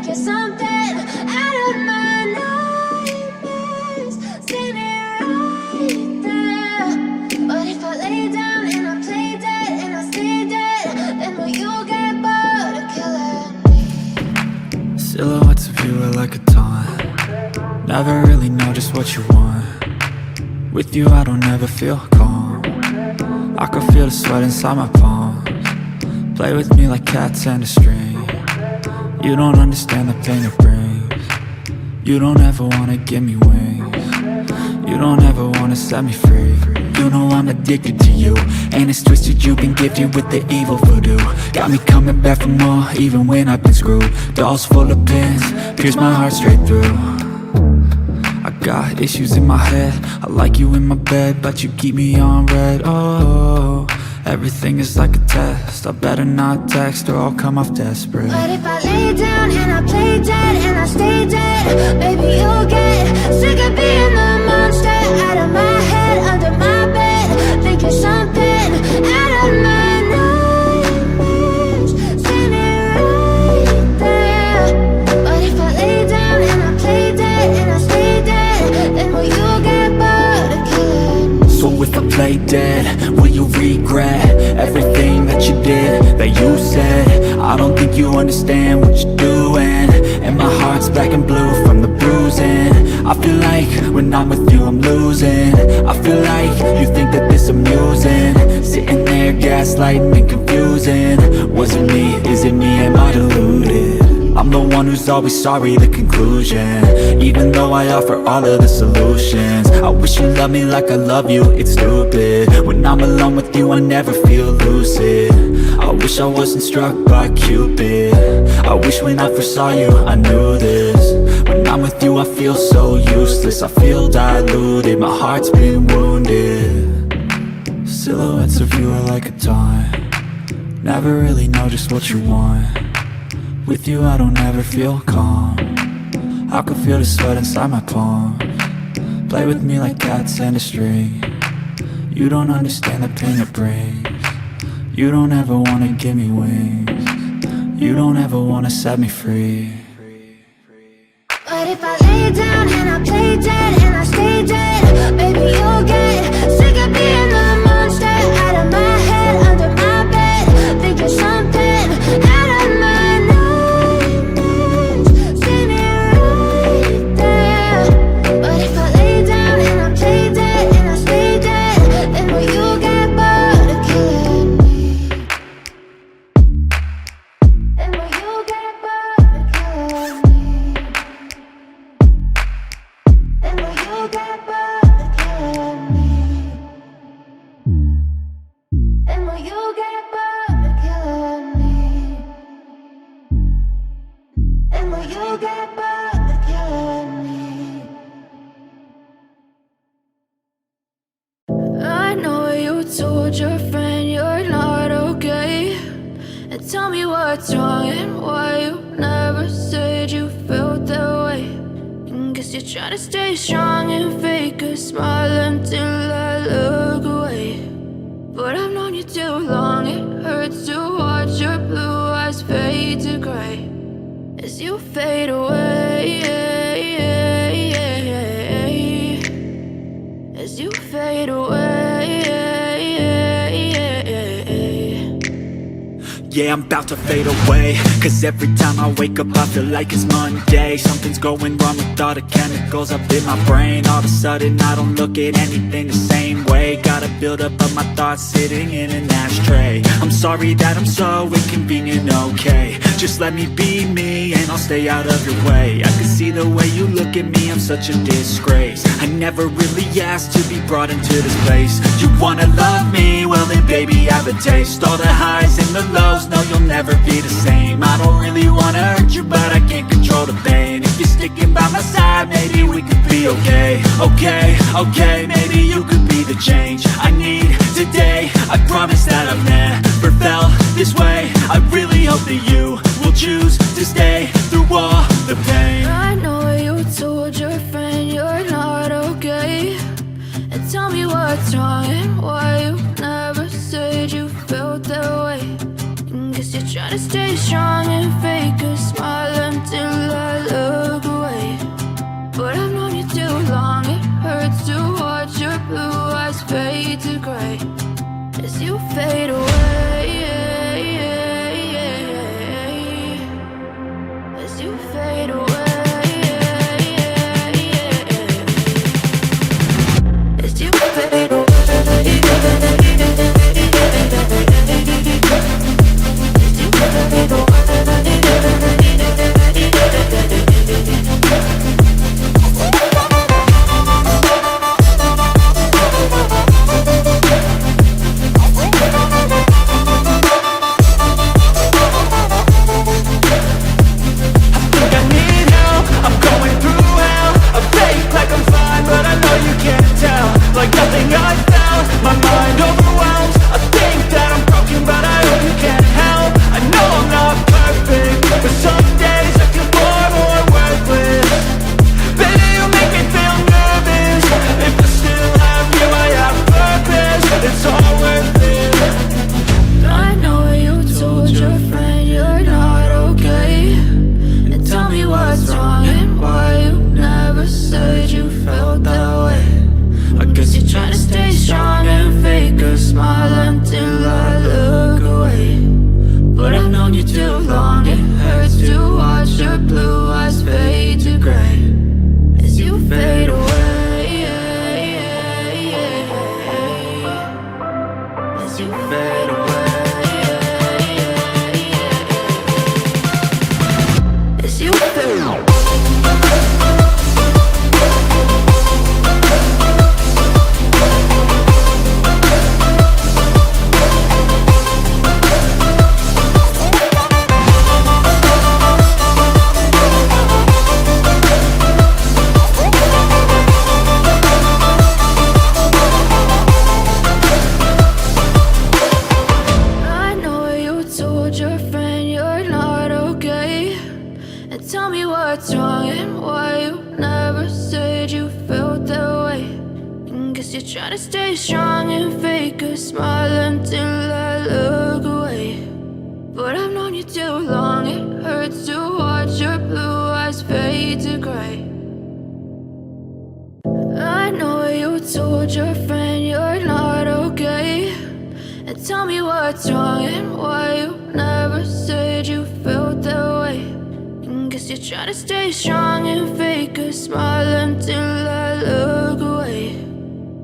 you're something out of my nightmares. Standing right there. But if I lay down and I play dead and I stay dead, then will you get bored of killing me? Silhouettes of you are like a taunt. Never really know just what you want. With you I don't ever feel calm. I can feel the sweat inside my palms. Play with me like cats and a string. You don't understand the pain it brings. You don't ever wanna give me wings. You don't ever wanna set me free. You know I'm addicted to you, and it's twisted, you've been gifted with the evil voodoo. Got me coming back for more, even when I've been screwed. Dolls full of pins, pierce my heart straight through. I got issues in my head, I like you in my bed, but you keep me on red. Oh, everything is like a test, I better not text or I'll come off desperate. But if I lay down and I play dead and I stay dead, baby you'll get sick of being the monster out of my head, under my bed. Think you're something out of my nightmares. Standing right there. But if I lay down and I play dead and I stay dead, then will you get bored of killing me? So if I play dead, will you regret everything that you did, that you said? I don't think you understand what you're doing, and my heart's black and blue from the bruising. I feel like when I'm with you I'm losing. I feel like you think that this amusing, sitting there gaslighting and confusing. Was it me? Is it me? Am I deluded? I'm the one who's always sorry, the conclusion. Even though I offer all of the solutions, I wish you loved me like I love you, it's stupid. When I'm alone with you I never feel lucid. I wish I wasn't struck by Cupid. I wish when I first saw you I knew this. When I'm with you I feel so useless, I feel diluted, my heart's been wounded. Silhouettes of you are like a taunt. Never really know just what you want. With you I don't ever feel calm. I can feel the sweat inside my palms. Play with me like cats and a string. You don't understand the pain it brings. You don't ever wanna give me wings. You don't ever wanna set me free. But if I lay down and I play dead and I stay dead, baby you'll get sick of being the monster out of my head, under my bed. Think you're something out of my nightmares. Standing right there. But if I lay down and I play dead and I stay dead, then will you get bored of killing me? Then will you get bored of killing me? Then will you get bored of killing me? Then will you get bored of killing me? Then will you get bored of killing me? I know you told your friend you're not okay, and tell me what's wrong and why you never said you felt that way. Guess you're trying to stay strong and fake a smile until I look away. But I've known you too long, it hurts to watch your blue eyes fade to gray as you fade away. As you fade away. Yeah, I'm about to fade away, cause every time I wake up I feel like it's Monday. Something's going wrong with all the chemicals up in my brain. All of a sudden I don't look at anything the same way. Gotta build up of my thoughts sitting in an ashtray. I'm sorry that I'm so inconvenient, okay. Just let me be me and I'll stay out of your way. I can see the way you look at me, I'm such a disgrace. I never really asked to be brought into this place. You wanna love me? Well then baby have a taste. All the highs and the lows, no you'll never be the same. I don't really wanna hurt you but I can't control the pain. If you're sticking by my side maybe we could be okay. Okay, maybe you could be the change I need today. I promise that I've never felt this way. I really hope that you will choose to stay through all the pain. I know you told your friend you're not okay, and tell me what's wrong and why you never said you felt that way. Guess you're trying to stay strong and fake a smile until as you fade away. As you fade away. Try to stay strong and fake a smile until I look away. But I've known you too long, it hurts to watch your blue eyes fade to gray. I know you told your friend you're not okay, and tell me what's wrong and why you never said you felt that way. And guess you're trying to stay strong and fake a smile until I look away.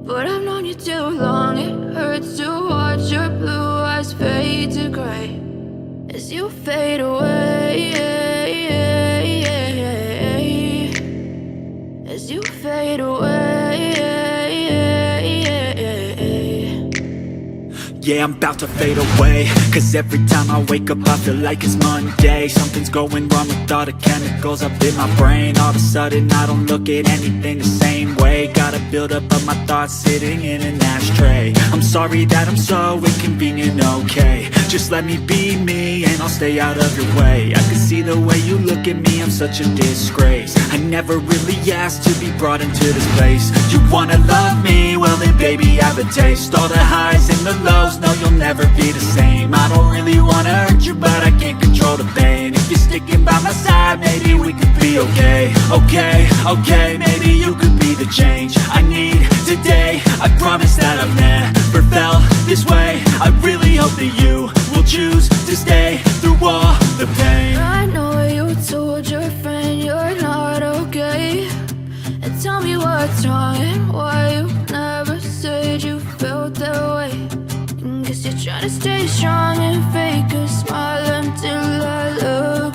But I've known you too long, it hurts to watch your blue eyes fade to gray as you fade away. As you fade away. Yeah, I'm about to fade away, cause every time I wake up I feel like it's Monday. Something's going wrong with all the chemicals up in my brain. All of a sudden I don't look at anything the same way. Got a buildup of my thoughts sitting in an ashtray. I'm sorry that I'm so inconvenient, okay. Just let me be me and I'll stay out of your way. I can see the way you look at me, I'm such a disgrace. I never really asked to be brought into this place. You wanna love me? Well then baby I have a taste. All the highs and the lows, no you'll never be the same. I don't really wanna hurt you but I can't control the pain. If you're sticking by my side maybe we could be okay. Okay, maybe you could be the change I need today. I promise that I've never felt this way. I really hope that you will choose to stay through all the pain. I know you told your friend you're not okay, and tell me what's wrong and why you never said you felt that way. And guess you're trying to stay strong and fake a smile until I look